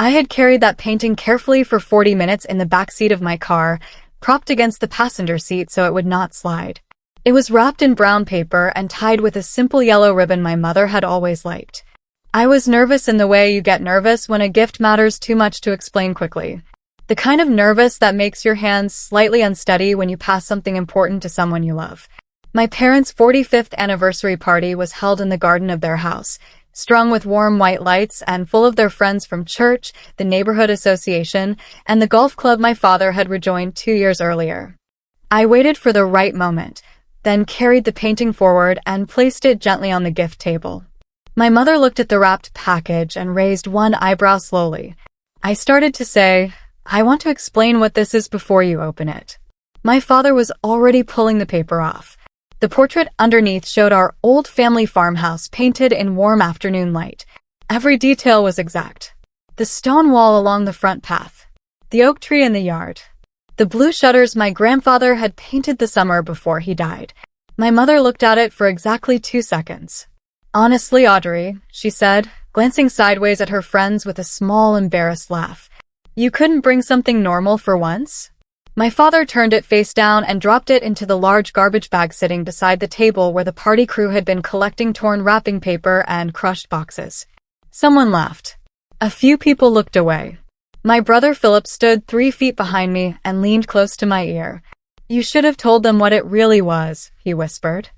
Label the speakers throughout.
Speaker 1: I had carried that painting carefully for 40 minutes in the back seat of my car, propped against the passenger seat so it would not slide. It was wrapped in brown paper and tied with a simple yellow ribbon my mother had always liked. I was nervous in the way you get nervous when a gift matters too much to explain quickly. The kind of nervous that makes your hands slightly unsteady when you pass something important to someone you love. My parents' 45th anniversary party was held in the garden of their house, strung with warm white lights and full of their friends from church, the neighborhood association, and the golf club my father had rejoined 2 years earlier. I waited for the right moment, then carried the painting forward and placed it gently on the gift table. My mother looked at the wrapped package and raised one eyebrow slowly. I started to say, "I want to explain what this is before you open it." My father was already pulling the paper off. The portrait underneath showed our old family farmhouse painted in warm afternoon light. Every detail was exact. The stone wall along the front path. The oak tree in the yard. The blue shutters my grandfather had painted the summer before he died. My mother looked at it for exactly 2 seconds. "Honestly, Audrey," she said, glancing sideways at her friends with a small, embarrassed laugh. "You couldn't bring something normal for once?" My father turned it face down and dropped it into the large garbage bag sitting beside the table where the party crew had been collecting torn wrapping paper and crushed boxes. Someone laughed. A few people looked away. My brother Philip stood 3 feet behind me and leaned close to my ear. "You should have told them what it really was," he whispered.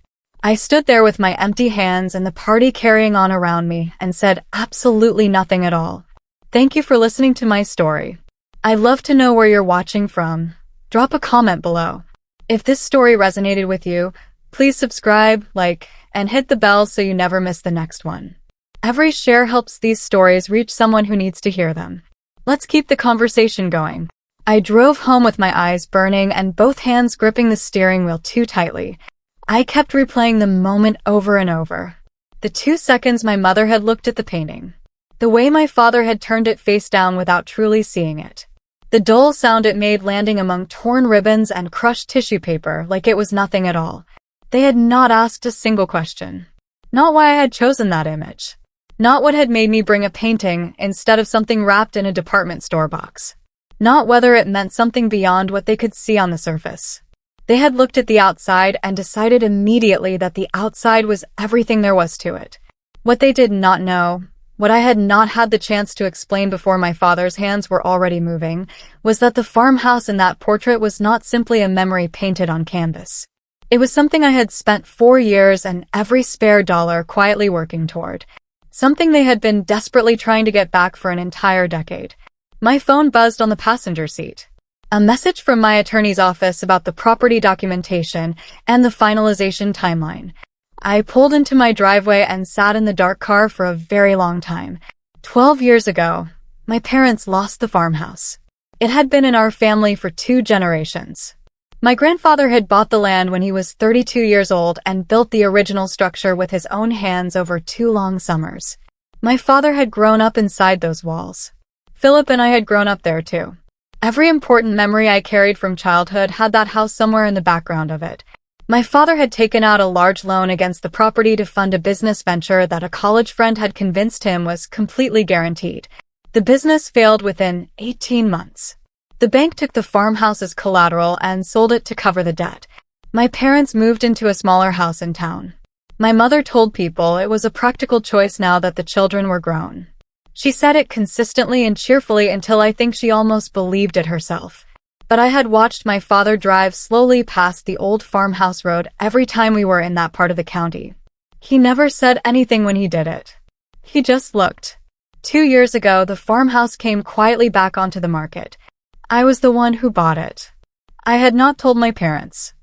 Speaker 1: I stood there with my empty hands and the party carrying on around me and said absolutely nothing at all. Thank you for listening to my story. I'd love to know where you're watching from. Drop a comment below. If this story resonated with you, please subscribe, like, and hit the bell so you never miss the next one. Every share helps these stories reach someone who needs to hear them. Let's keep the conversation going. I drove home with my eyes burning and both hands gripping the steering wheel too tightly. I kept replaying the moment over and over. The 2 seconds my mother had looked at the painting. The way my father had turned it face down without truly seeing it. The dull sound it made landing among torn ribbons and crushed tissue paper like it was nothing at all. They had not asked a single question. Not why I had chosen that image. Not what had made me bring a painting instead of something wrapped in a department store box. Not whether it meant something beyond what they could see on the surface. They had looked at the outside and decided immediately that the outside was everything there was to it. What they did not know, what I had not had the chance to explain before my father's hands were already moving, was that the farmhouse in that portrait was not simply a memory painted on canvas. It was something I had spent 4 years and every spare dollar quietly working toward. Something they had been desperately trying to get back for an entire decade. My phone buzzed on the passenger seat. A message from my attorney's office about the property documentation and the finalization timeline. I pulled into my driveway and sat in the dark car for a very long time. 12 years ago, my parents lost the farmhouse. It had been in our family for 2 generations. My grandfather had bought the land when he was 32 years old and built the original structure with his own hands over 2 long summers. My father had grown up inside those walls. Philip and I had grown up there too. Every important memory I carried from childhood had that house somewhere in the background of it. My father had taken out a large loan against the property to fund a business venture that a college friend had convinced him was completely guaranteed. The business failed within 18 months. The bank took the farmhouse as collateral and sold it to cover the debt. My parents moved into a smaller house in town. My mother told people it was a practical choice now that the children were grown. She said it consistently and cheerfully until I think she almost believed it herself. But I had watched my father drive slowly past the old farmhouse road every time we were in that part of the county. He never said anything when he did it. He just looked. 2 years ago, the farmhouse came quietly back onto the market. I was the one who bought it. I had not told my parents.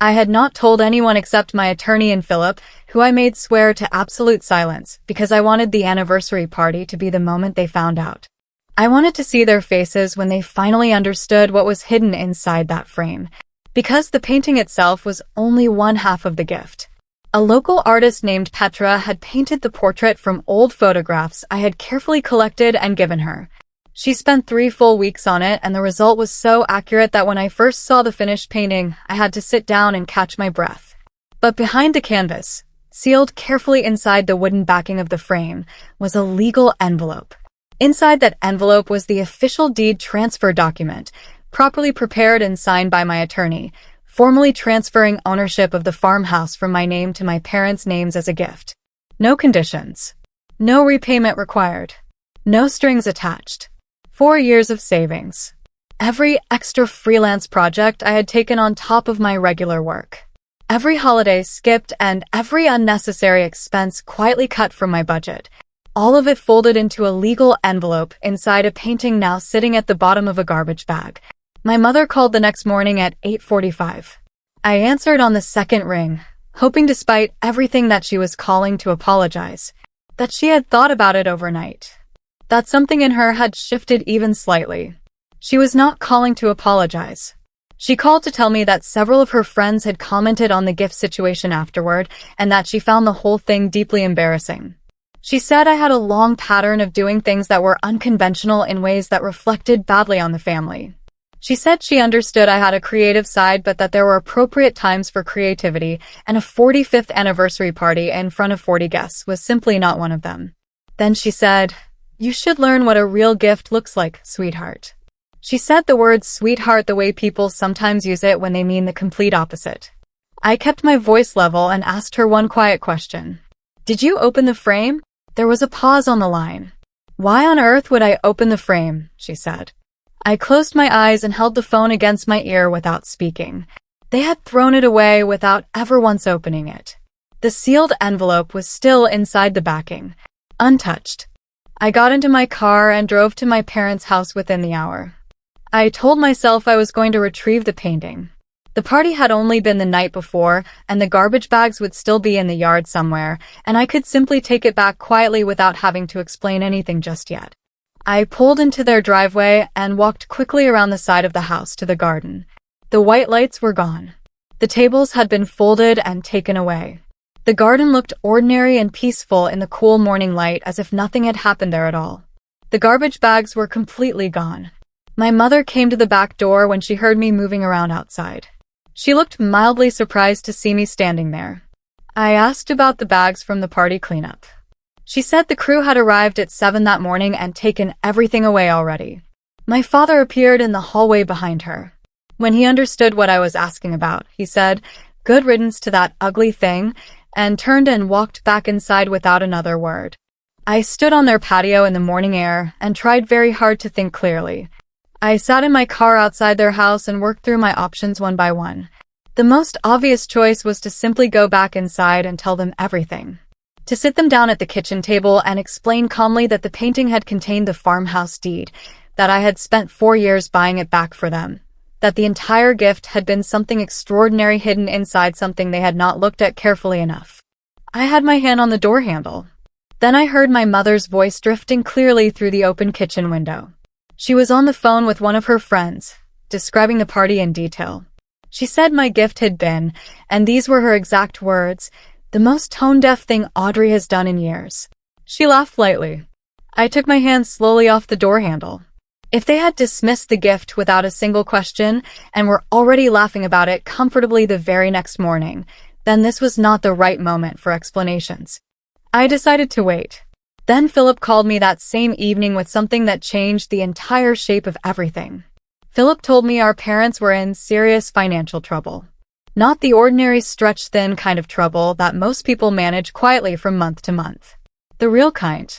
Speaker 1: I had not told anyone except my attorney and Philip, who I made swear to absolute silence because I wanted the anniversary party to be the moment they found out. I wanted to see their faces when they finally understood what was hidden inside that frame, because the painting itself was only one half of the gift. A local artist named Petra had painted the portrait from old photographs I had carefully collected and given her. She spent 3 full weeks on it, and the result was so accurate that when I first saw the finished painting, I had to sit down and catch my breath. But behind the canvas, sealed carefully inside the wooden backing of the frame, was a legal envelope. Inside that envelope was the official deed transfer document, properly prepared and signed by my attorney, formally transferring ownership of the farmhouse from my name to my parents' names as a gift. No conditions. No repayment required. No strings attached. 4 years of savings. Every extra freelance project I had taken on top of my regular work. Every holiday skipped and every unnecessary expense quietly cut from my budget. All of it folded into a legal envelope inside a painting now sitting at the bottom of a garbage bag. My mother called the next morning at 8:45. I answered on the second ring, hoping despite everything that she was calling to apologize, that she had thought about it overnight, that something in her had shifted even slightly. She was not calling to apologize. She called to tell me that several of her friends had commented on the gift situation afterward and that she found the whole thing deeply embarrassing. She said I had a long pattern of doing things that were unconventional in ways that reflected badly on the family. She said she understood I had a creative side but that there were appropriate times for creativity, and a 45th anniversary party in front of 40 guests was simply not one of them. Then she said, "You should learn what a real gift looks like, sweetheart." She said the word sweetheart the way people sometimes use it when they mean the complete opposite. I kept my voice level and asked her one quiet question. "Did you open the frame?" There was a pause on the line. "Why on earth would I open the frame?" she said. I closed my eyes and held the phone against my ear without speaking. They had thrown it away without ever once opening it. The sealed envelope was still inside the backing, untouched. I got into my car and drove to my parents' house within the hour. I told myself I was going to retrieve the painting. The party had only been the night before, and the garbage bags would still be in the yard somewhere, and I could simply take it back quietly without having to explain anything just yet. I pulled into their driveway and walked quickly around the side of the house to the garden. The white lights were gone. The tables had been folded and taken away. The garden looked ordinary and peaceful in the cool morning light, as if nothing had happened there at all. The garbage bags were completely gone. My mother came to the back door when she heard me moving around outside. She looked mildly surprised to see me standing there. I asked about the bags from the party cleanup. She said the crew had arrived at 7 that morning and taken everything away already. My father appeared in the hallway behind her. When he understood what I was asking about, he said, "Good riddance to that ugly thing," and turned and walked back inside without another word. I stood on their patio in the morning air and tried very hard to think clearly. I sat in my car outside their house and worked through my options one by one. The most obvious choice was to simply go back inside and tell them everything. To sit them down at the kitchen table and explain calmly that the painting had contained the farmhouse deed, that I had spent 4 years buying it back for them, that the entire gift had been something extraordinary hidden inside something they had not looked at carefully enough. I had my hand on the door handle. Then I heard my mother's voice drifting clearly through the open kitchen window. She was on the phone with one of her friends, describing the party in detail. She said my gift had been, and these were her exact words, "the most tone-deaf thing Audrey has done in years." She laughed lightly. I took my hand slowly off the door handle. If they had dismissed the gift without a single question and were already laughing about it comfortably the very next morning, then this was not the right moment for explanations. I decided to wait. Then Philip called me that same evening with something that changed the entire shape of everything. Philip told me our parents were in serious financial trouble. Not the ordinary stretched-thin kind of trouble that most people manage quietly from month to month. The real kind.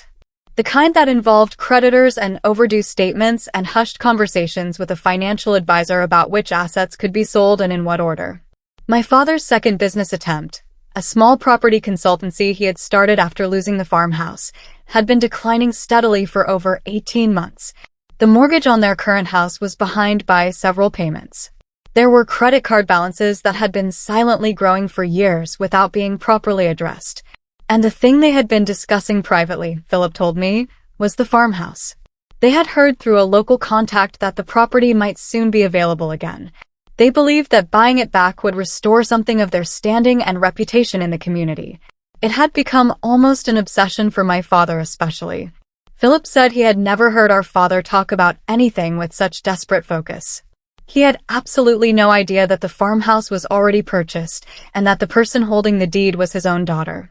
Speaker 1: The kind that involved creditors and overdue statements and hushed conversations with a financial advisor about which assets could be sold and in what order. My father's second business attempt, a small property consultancy he had started after losing the farmhouse, had been declining steadily for over 18 months. The mortgage on their current house was behind by several payments. There were credit card balances that had been silently growing for years without being properly addressed. And the thing they had been discussing privately, Philip told me, was the farmhouse. They had heard through a local contact that the property might soon be available again. They believed that buying it back would restore something of their standing and reputation in the community. It had become almost an obsession for my father especially. Philip said he had never heard our father talk about anything with such desperate focus. He had absolutely no idea that the farmhouse was already purchased and that the person holding the deed was his own daughter.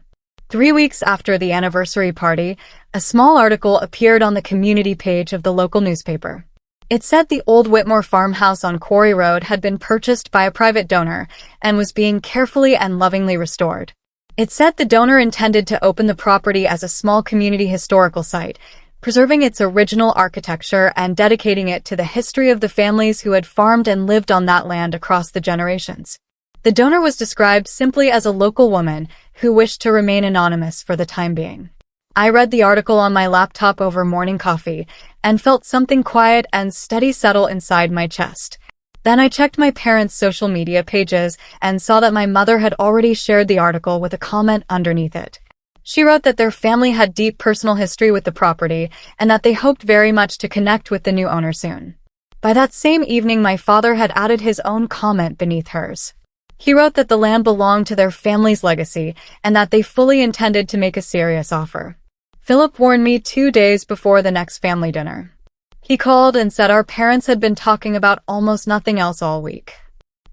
Speaker 1: 3 weeks after the anniversary party, a small article appeared on the community page of the local newspaper. It said the old Whitmore farmhouse on Quarry Road had been purchased by a private donor and was being carefully and lovingly restored. It said the donor intended to open the property as a small community historical site, preserving its original architecture and dedicating it to the history of the families who had farmed and lived on that land across the generations. The donor was described simply as a local woman who wished to remain anonymous for the time being. I read the article on my laptop over morning coffee and felt something quiet and steady settle inside my chest. Then I checked my parents' social media pages and saw that my mother had already shared the article with a comment underneath it. She wrote that their family had deep personal history with the property and that they hoped very much to connect with the new owner soon. By that same evening, my father had added his own comment beneath hers. He wrote that the land belonged to their family's legacy and that they fully intended to make a serious offer. Philip warned me 2 days before the next family dinner. He called and said our parents had been talking about almost nothing else all week.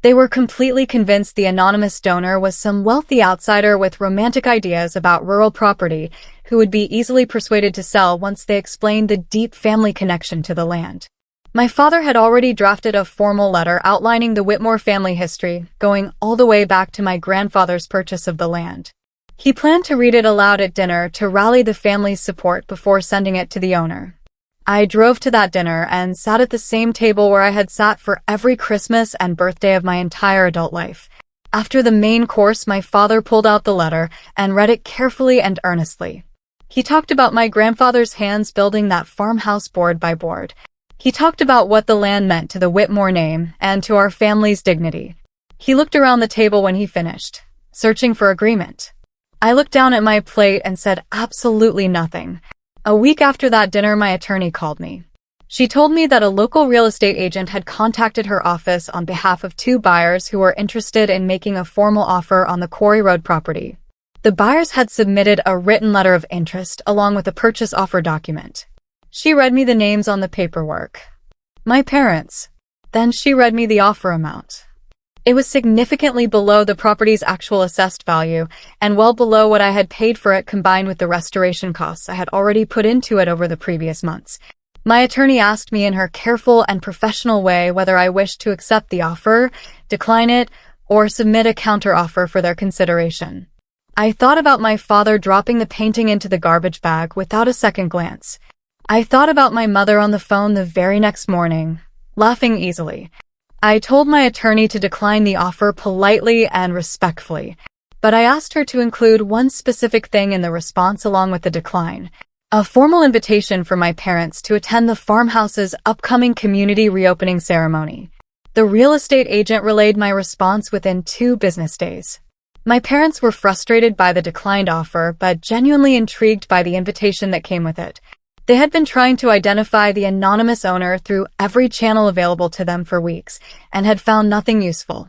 Speaker 1: They were completely convinced the anonymous donor was some wealthy outsider with romantic ideas about rural property who would be easily persuaded to sell once they explained the deep family connection to the land. My father had already drafted a formal letter outlining the Whitmore family history, going all the way back to my grandfather's purchase of the land. He planned to read it aloud at dinner to rally the family's support before sending it to the owner. I drove to that dinner and sat at the same table where I had sat for every Christmas and birthday of my entire adult life. After the main course, my father pulled out the letter and read it carefully and earnestly. He talked about my grandfather's hands building that farmhouse board by board. He talked about what the land meant to the Whitmore name and to our family's dignity. He looked around the table when he finished, searching for agreement. I looked down at my plate and said absolutely nothing. A week after that dinner, my attorney called me. She told me that a local real estate agent had contacted her office on behalf of 2 buyers who were interested in making a formal offer on the Quarry Road property. The buyers had submitted a written letter of interest along with a purchase offer document. She read me the names on the paperwork. My parents. Then she read me the offer amount. It was significantly below the property's actual assessed value and well below what I had paid for it combined with the restoration costs I had already put into it over the previous months. My attorney asked me in her careful and professional way whether I wished to accept the offer, decline it, or submit a counteroffer for their consideration. I thought about my father dropping the painting into the garbage bag without a second glance. I thought about my mother on the phone the very next morning, laughing easily. I told my attorney to decline the offer politely and respectfully, but I asked her to include one specific thing in the response along with the decline: a formal invitation for my parents to attend the farmhouse's upcoming community reopening ceremony. The real estate agent relayed my response within 2 business days. My parents were frustrated by the declined offer, but genuinely intrigued by the invitation that came with it. They had been trying to identify the anonymous owner through every channel available to them for weeks and had found nothing useful.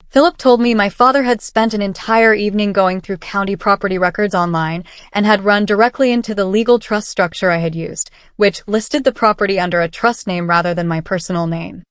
Speaker 1: Philip told me my father had spent an entire evening going through county property records online and had run directly into the legal trust structure I had used, which listed the property under a trust name rather than my personal name.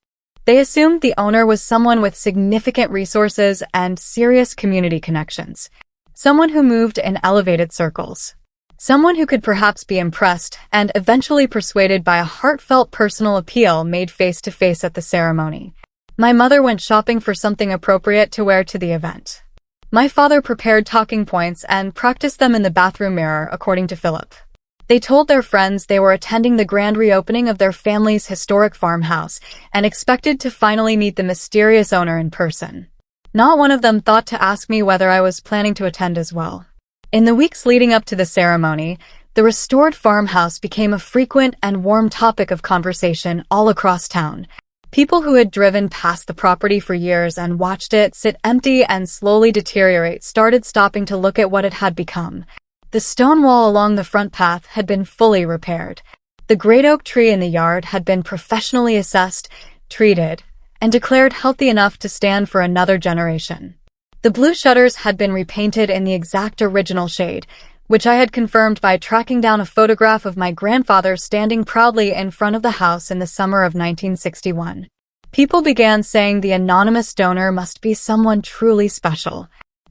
Speaker 1: They assumed the owner was someone with significant resources and serious community connections, someone who moved in elevated circles. Someone who could perhaps be impressed and eventually persuaded by a heartfelt personal appeal made face-to-face at the ceremony. My mother went shopping for something appropriate to wear to the event. My father prepared talking points and practiced them in the bathroom mirror, according to Philip. They told their friends they were attending the grand reopening of their family's historic farmhouse and expected to finally meet the mysterious owner in person. Not one of them thought to ask me whether I was planning to attend as well. In the weeks leading up to the ceremony, the restored farmhouse became a frequent and warm topic of conversation all across town. People who had driven past the property for years and watched it sit empty and slowly deteriorate started stopping to look at what it had become. The stone wall along the front path had been fully repaired. The great oak tree in the yard had been professionally assessed, treated, and declared healthy enough to stand for another generation. The blue shutters had been repainted in the exact original shade, which I had confirmed by tracking down a photograph of my grandfather standing proudly in front of the house in the summer of 1961. People began saying the anonymous donor must be someone truly special,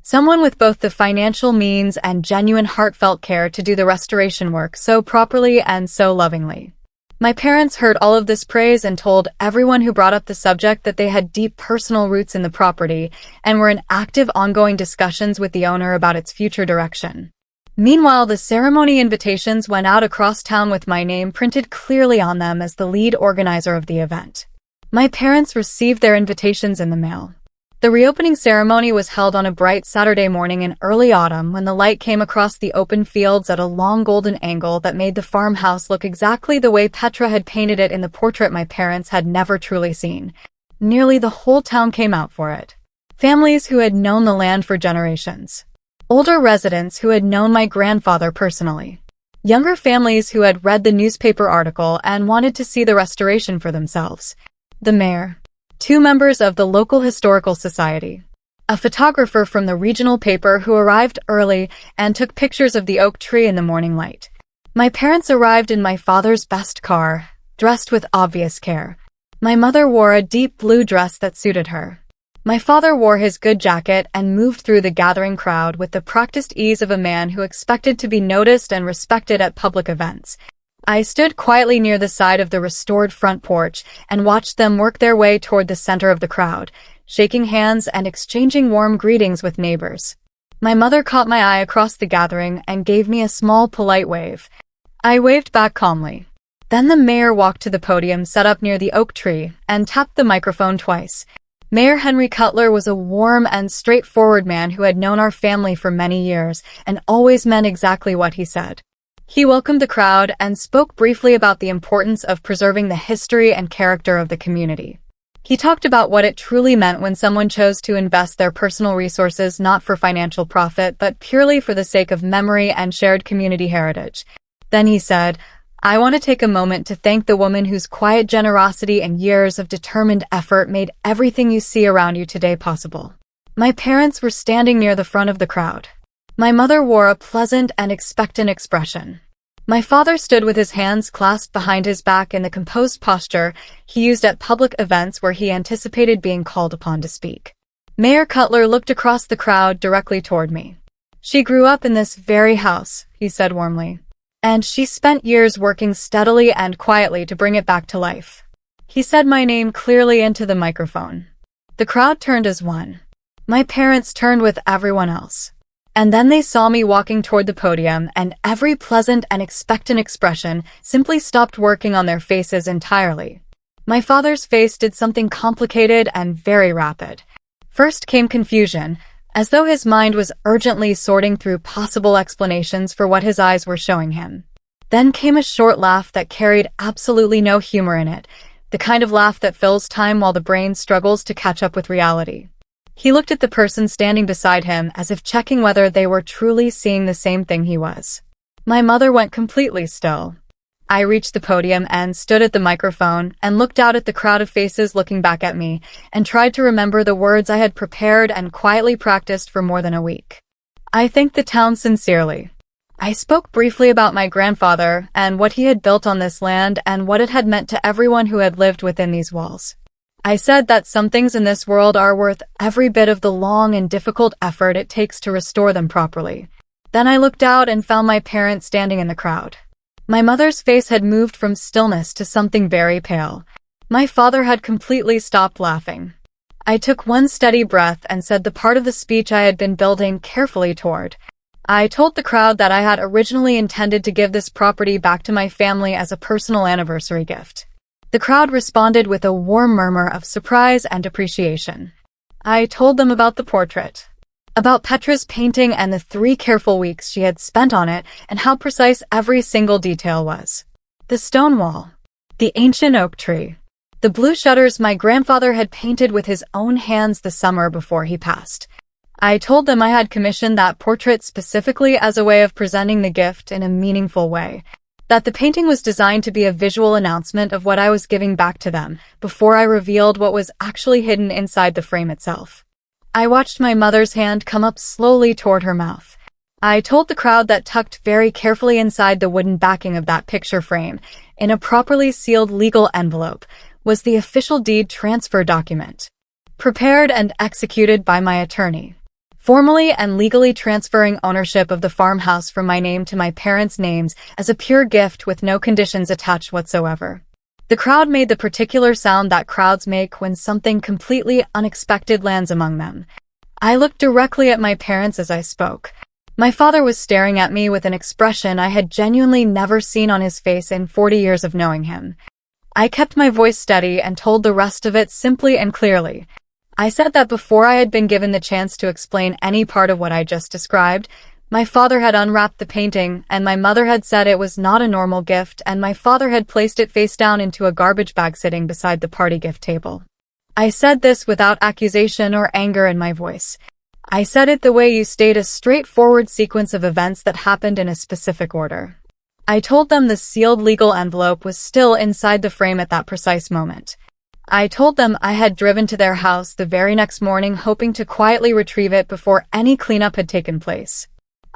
Speaker 1: Someone with both the financial means and genuine heartfelt care to do the restoration work so properly and so lovingly. My parents heard all of this praise and told everyone who brought up the subject that they had deep personal roots in the property and were in active ongoing discussions with the owner about its future direction. Meanwhile, the ceremony invitations went out across town with my name printed clearly on them as the lead organizer of the event. My parents received their invitations in the mail. The reopening ceremony was held on a bright Saturday morning in early autumn when the light came across the open fields at a long golden angle that made the farmhouse look exactly the way Petra had painted it in the portrait my parents had never truly seen. Nearly the whole town came out for it. Families who had known the land for generations. Older residents who had known my grandfather personally. Younger families who had read the newspaper article and wanted to see the restoration for themselves. The mayor. 2 members of the local historical society. A photographer from the regional paper who arrived early and took pictures of the oak tree in the morning light. My parents arrived in my father's best car, dressed with obvious care. My mother wore a deep blue dress that suited her. My father wore his good jacket and moved through the gathering crowd with the practiced ease of a man who expected to be noticed and respected at public events. I stood quietly near the side of the restored front porch and watched them work their way toward the center of the crowd, shaking hands and exchanging warm greetings with neighbors. My mother caught my eye across the gathering and gave me a small, polite wave. I waved back calmly. Then the mayor walked to the podium set up near the oak tree and tapped the microphone twice. Mayor Henry Cutler was a warm and straightforward man who had known our family for many years and always meant exactly what he said. He welcomed the crowd and spoke briefly about the importance of preserving the history and character of the community. He talked about what it truly meant when someone chose to invest their personal resources not for financial profit but purely for the sake of memory and shared community heritage. Then he said, "I want to take a moment to thank the woman whose quiet generosity and years of determined effort made everything you see around you today possible." My parents were standing near the front of the crowd. My mother wore a pleasant and expectant expression. My father stood with his hands clasped behind his back in the composed posture he used at public events where he anticipated being called upon to speak. Mayor Cutler looked across the crowd directly toward me. "She grew up in this very house," he said warmly. "And she spent years working steadily and quietly to bring it back to life." He said my name clearly into the microphone. The crowd turned as one. My parents turned with everyone else. And then they saw me walking toward the podium, and every pleasant and expectant expression simply stopped working on their faces entirely. My father's face did something complicated and very rapid. First came confusion, as though his mind was urgently sorting through possible explanations for what his eyes were showing him. Then came a short laugh that carried absolutely no humor in it, the kind of laugh that fills time while the brain struggles to catch up with reality. He looked at the person standing beside him as if checking whether they were truly seeing the same thing he was. My mother went completely still. I reached the podium and stood at the microphone and looked out at the crowd of faces looking back at me and tried to remember the words I had prepared and quietly practiced for more than a week. I thanked the town sincerely. I spoke briefly about my grandfather and what he had built on this land and what it had meant to everyone who had lived within these walls. I said that some things in this world are worth every bit of the long and difficult effort it takes to restore them properly. Then I looked out and found my parents standing in the crowd. My mother's face had moved from stillness to something very pale. My father had completely stopped laughing. I took one steady breath and said the part of the speech I had been building carefully toward. I told the crowd that I had originally intended to give this property back to my family as a personal anniversary gift. The crowd responded with a warm murmur of surprise and appreciation. I told them about the portrait, about Petra's painting and the 3 careful weeks she had spent on it and how precise every single detail was. The stone wall, the ancient oak tree, the blue shutters my grandfather had painted with his own hands the summer before he passed. I told them I had commissioned that portrait specifically as a way of presenting the gift in a meaningful way, that the painting was designed to be a visual announcement of what I was giving back to them before I revealed what was actually hidden inside the frame itself. I watched my mother's hand come up slowly toward her mouth. I told the crowd that tucked very carefully inside the wooden backing of that picture frame, in a properly sealed legal envelope, was the official deed transfer document, prepared and executed by my attorney. formally and legally transferring ownership of the farmhouse from my name to my parents' names as a pure gift with no conditions attached whatsoever. The crowd made the particular sound that crowds make when something completely unexpected lands among them. I looked directly at my parents as I spoke. My father was staring at me with an expression I had genuinely never seen on his face in 40 years of knowing him. I kept my voice steady and told the rest of it simply and clearly. I said that before I had been given the chance to explain any part of what I just described, my father had unwrapped the painting, and my mother had said it was not a normal gift, and my father had placed it face down into a garbage bag sitting beside the party gift table. I said this without accusation or anger in my voice. I said it the way you state a straightforward sequence of events that happened in a specific order. I told them the sealed legal envelope was still inside the frame at that precise moment. I told them I had driven to their house the very next morning hoping to quietly retrieve it before any cleanup had taken place.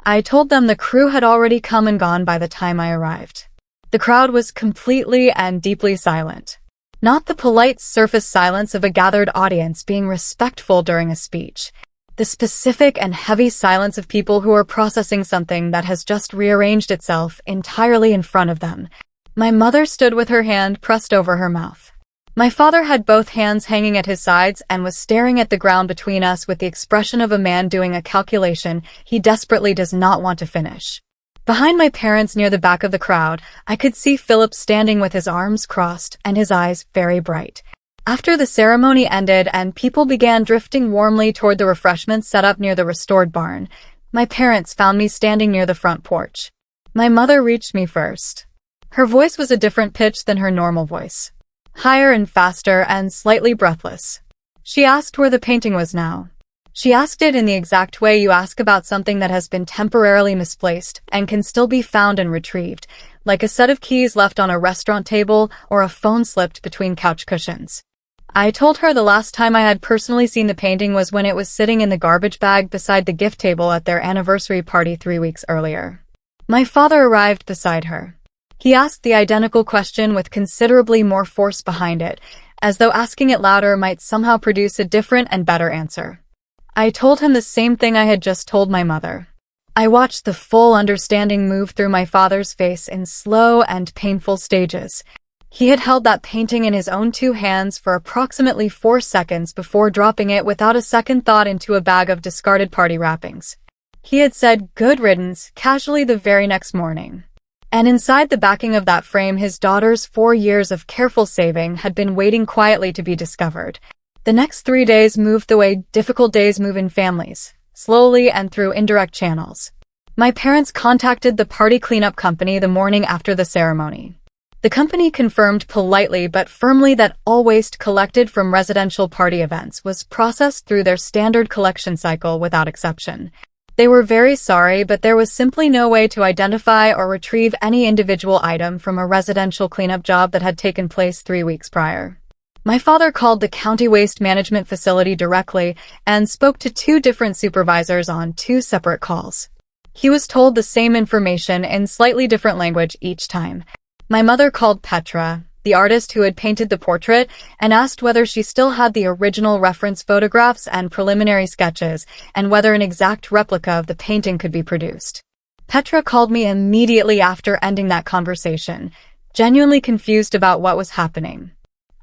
Speaker 1: I told them the crew had already come and gone by the time I arrived. The crowd was completely and deeply silent. Not the polite surface silence of a gathered audience being respectful during a speech. The specific and heavy silence of people who are processing something that has just rearranged itself entirely in front of them. My mother stood with her hand pressed over her mouth. My father had both hands hanging at his sides and was staring at the ground between us with the expression of a man doing a calculation he desperately does not want to finish. Behind my parents near the back of the crowd, I could see Philip standing with his arms crossed and his eyes very bright. After the ceremony ended and people began drifting warmly toward the refreshments set up near the restored barn, my parents found me standing near the front porch. My mother reached me first. Her voice was a different pitch than her normal voice. Higher and faster and slightly breathless. She asked where the painting was now. She asked it in the exact way you ask about something that has been temporarily misplaced and can still be found and retrieved, like a set of keys left on a restaurant table or a phone slipped between couch cushions. I told her the last time I had personally seen the painting was when it was sitting in the garbage bag beside the gift table at their anniversary party 3 weeks earlier. My father arrived beside her. He asked the identical question with considerably more force behind it, as though asking it louder might somehow produce a different and better answer. I told him the same thing I had just told my mother. I watched the full understanding move through my father's face in slow and painful stages. He had held that painting in his own 2 hands for approximately 4 seconds before dropping it without a second thought into a bag of discarded party wrappings. He had said "good riddance" casually the very next morning. And inside the backing of that frame, his daughter's 4 years of careful saving had been waiting quietly to be discovered. The next 3 days moved the way difficult days move in families, slowly and through indirect channels. My parents contacted the party cleanup company the morning after the ceremony. The company confirmed politely but firmly that all waste collected from residential party events was processed through their standard collection cycle without exception. They were very sorry, but there was simply no way to identify or retrieve any individual item from a residential cleanup job that had taken place 3 weeks prior. My father called the county waste management facility directly and spoke to 2 different supervisors on 2 separate calls. He was told the same information in slightly different language each time. My mother called Petra, the artist who had painted the portrait, and asked whether she still had the original reference photographs and preliminary sketches, and whether an exact replica of the painting could be produced. Petra called me immediately after ending that conversation, genuinely confused about what was happening.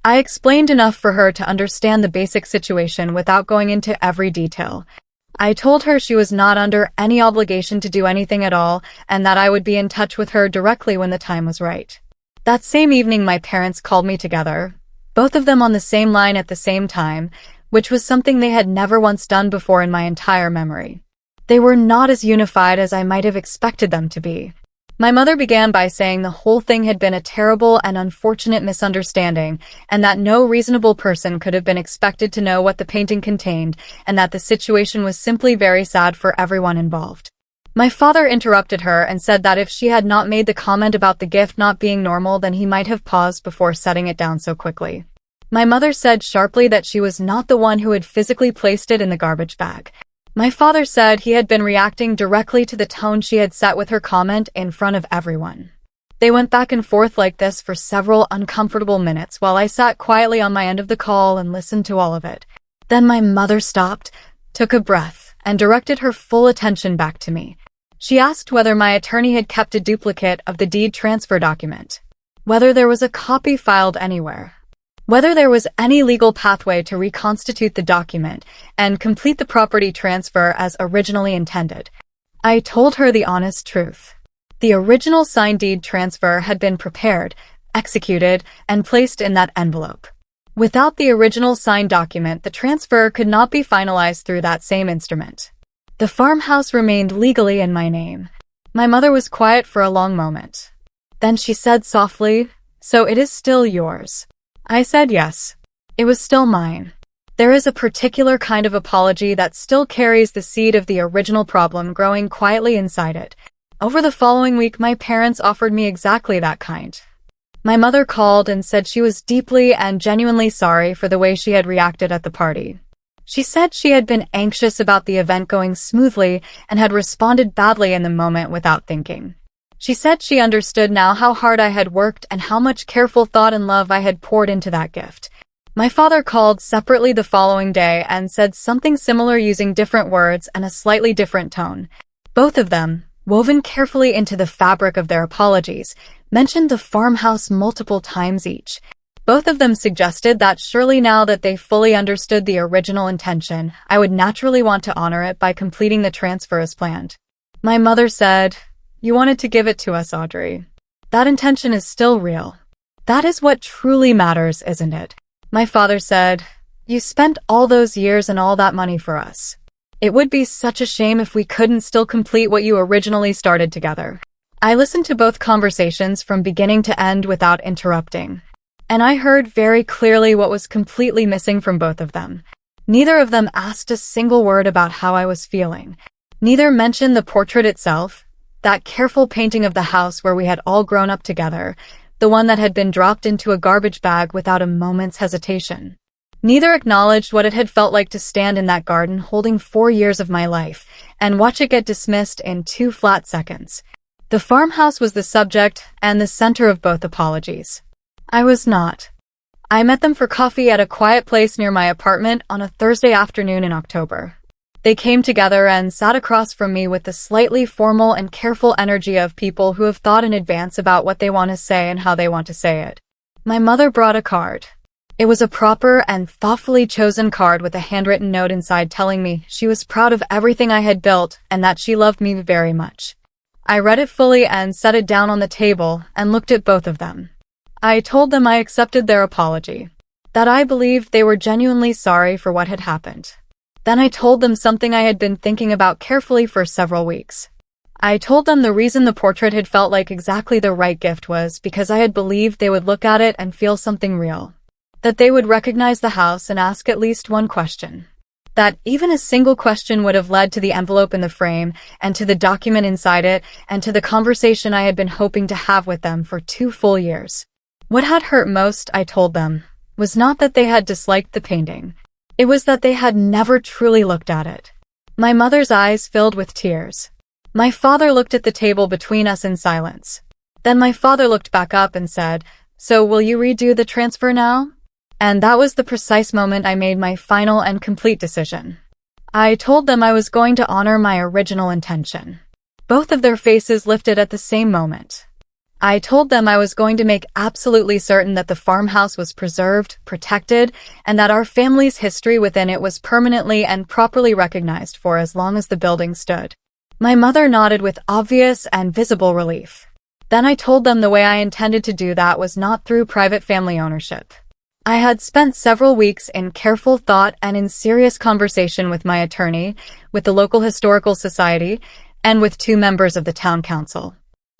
Speaker 1: I explained enough for her to understand the basic situation without going into every detail. I told her she was not under any obligation to do anything at all, and that I would be in touch with her directly when the time was right. That same evening my parents called me together, both of them on the same line at the same time, which was something they had never once done before in my entire memory. They were not as unified as I might have expected them to be. My mother began by saying the whole thing had been a terrible and unfortunate misunderstanding, and that no reasonable person could have been expected to know what the painting contained, and that the situation was simply very sad for everyone involved. My father interrupted her and said that if she had not made the comment about the gift not being normal, then he might have paused before setting it down so quickly. My mother said sharply that she was not the one who had physically placed it in the garbage bag. My father said he had been reacting directly to the tone she had set with her comment in front of everyone. They went back and forth like this for several uncomfortable minutes while I sat quietly on my end of the call and listened to all of it. Then my mother stopped, took a breath, and directed her full attention back to me. She asked whether my attorney had kept a duplicate of the deed transfer document, whether there was a copy filed anywhere, whether there was any legal pathway to reconstitute the document and complete the property transfer as originally intended. I told her the honest truth. The original signed deed transfer had been prepared, executed, and placed in that envelope. Without the original signed document, the transfer could not be finalized through that same instrument. The farmhouse remained legally in my name. My mother was quiet for a long moment. Then she said softly, "So it is still yours?" I said yes. It was still mine. There is a particular kind of apology that still carries the seed of the original problem growing quietly inside it. Over the following week, my parents offered me exactly that kind. My mother called and said she was deeply and genuinely sorry for the way she had reacted at the party. She said she had been anxious about the event going smoothly and had responded badly in the moment without thinking. She said she understood now how hard I had worked and how much careful thought and love I had poured into that gift. My father called separately the following day and said something similar using different words and a slightly different tone. Both of them, woven carefully into the fabric of their apologies, mentioned the farmhouse multiple times each. Both of them suggested that surely now that they fully understood the original intention, I would naturally want to honor it by completing the transfer as planned. My mother said, "You wanted to give it to us, Audrey. That intention is still real. That is what truly matters, isn't it?" My father said, "You spent all those years and all that money for us. It would be such a shame if we couldn't still complete what you originally started together." I listened to both conversations from beginning to end without interrupting, and I heard very clearly what was completely missing from both of them. Neither of them asked a single word about how I was feeling. Neither mentioned the portrait itself, that careful painting of the house where we had all grown up together, the one that had been dropped into a garbage bag without a moment's hesitation. Neither acknowledged what it had felt like to stand in that garden holding 4 years of my life and watch it get dismissed in 2 flat seconds. The farmhouse was the subject and the center of both apologies. I was not. I met them for coffee at a quiet place near my apartment on a Thursday afternoon in October. They came together and sat across from me with the slightly formal and careful energy of people who have thought in advance about what they want to say and how they want to say it. My mother brought a card. It was a proper and thoughtfully chosen card with a handwritten note inside telling me she was proud of everything I had built and that she loved me very much. I read it fully and set it down on the table and looked at both of them. I told them I accepted their apology, that I believed they were genuinely sorry for what had happened. Then I told them something I had been thinking about carefully for several weeks. I told them the reason the portrait had felt like exactly the right gift was because I had believed they would look at it and feel something real. That they would recognize the house and ask at least one question. That even a single question would have led to the envelope in the frame, and to the document inside it, and to the conversation I had been hoping to have with them for 2 full years. What had hurt most, I told them, was not that they had disliked the painting. It was that they had never truly looked at it. My mother's eyes filled with tears. My father looked at the table between us in silence. Then my father looked back up and said, "So will you redo the transfer now?" And that was the precise moment I made my final and complete decision. I told them I was going to honor my original intention. Both of their faces lifted at the same moment. I told them I was going to make absolutely certain that the farmhouse was preserved, protected, and that our family's history within it was permanently and properly recognized for as long as the building stood. My mother nodded with obvious and visible relief. Then I told them the way I intended to do that was not through private family ownership. I had spent several weeks in careful thought and in serious conversation with my attorney, with the local historical society, and with 2 members of the town council.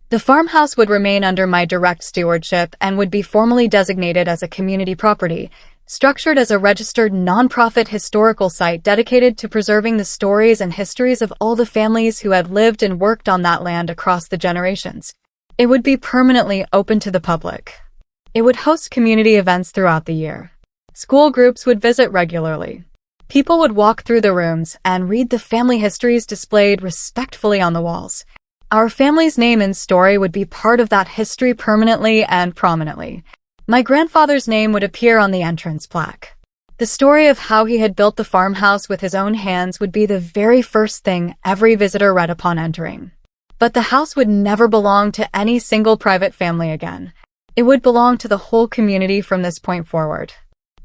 Speaker 1: The farmhouse would remain under my direct stewardship and would be formally designated as a community property, structured as a registered nonprofit historical site dedicated to preserving the stories and histories of all the families who had lived and worked on that land across the generations. It would be permanently open to the public. It would host community events throughout the year. School groups would visit regularly. People would walk through the rooms and read the family histories displayed respectfully on the walls. Our family's name and story would be part of that history permanently and prominently. My grandfather's name would appear on the entrance plaque. The story of how he had built the farmhouse with his own hands would be the very first thing every visitor read upon entering. But the house would never belong to any single private family again. It would belong to the whole community from this point forward.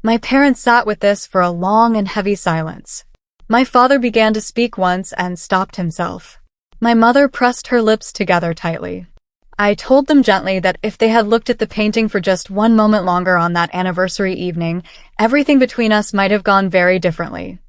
Speaker 1: My parents sat with this for a long and heavy silence. My father began to speak once and stopped himself. My mother pressed her lips together tightly. I told them gently that if they had looked at the painting for just one moment longer on that anniversary evening, everything between us might have gone very differently.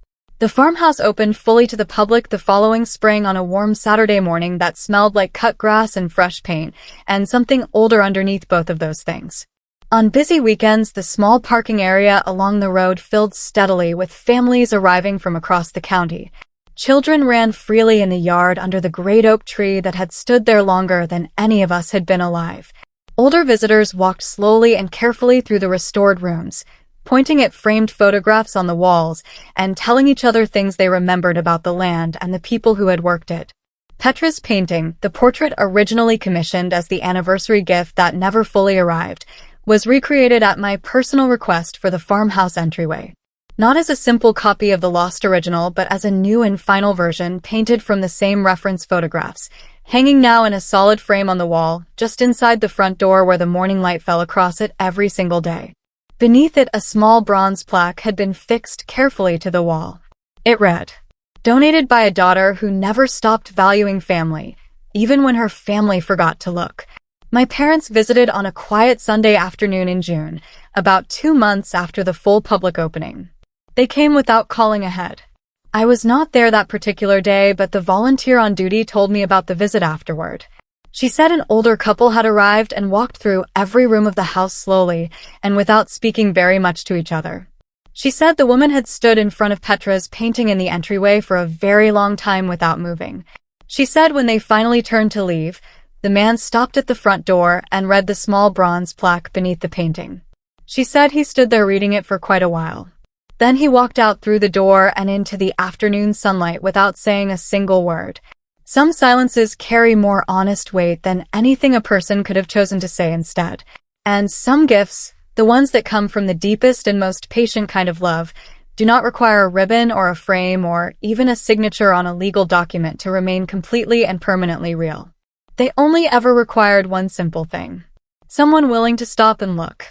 Speaker 1: The farmhouse opened fully to the public the following spring on a warm Saturday morning that smelled like cut grass and fresh paint, and something older underneath both of those things. On busy weekends, the small parking area along the road filled steadily with families arriving from across the county. Children ran freely in the yard under the great oak tree that had stood there longer than any of us had been alive. Older visitors walked slowly and carefully through the restored rooms, pointing at framed photographs on the walls and telling each other things they remembered about the land and the people who had worked it. Petra's painting, the portrait originally commissioned as the anniversary gift that never fully arrived, was recreated at my personal request for the farmhouse entryway. Not as a simple copy of the lost original, but as a new and final version painted from the same reference photographs, hanging now in a solid frame on the wall, just inside the front door where the morning light fell across it every single day. Beneath it, a small bronze plaque had been fixed carefully to the wall. It read, "Donated by a daughter who never stopped valuing family, even when her family forgot to look." My parents visited on a quiet Sunday afternoon in June, about 2 months after the full public opening. They came without calling ahead. I was not there that particular day, but the volunteer on duty told me about the visit afterward. She said an older couple had arrived and walked through every room of the house slowly and without speaking very much to each other. She said the woman had stood in front of Petra's painting in the entryway for a very long time without moving. She said when they finally turned to leave, the man stopped at the front door and read the small bronze plaque beneath the painting. She said he stood there reading it for quite a while. Then he walked out through the door and into the afternoon sunlight without saying a single word. Some silences carry more honest weight than anything a person could have chosen to say instead. And some gifts, the ones that come from the deepest and most patient kind of love, do not require a ribbon or a frame or even a signature on a legal document to remain completely and permanently real. They only ever required one simple thing: someone willing to stop and look.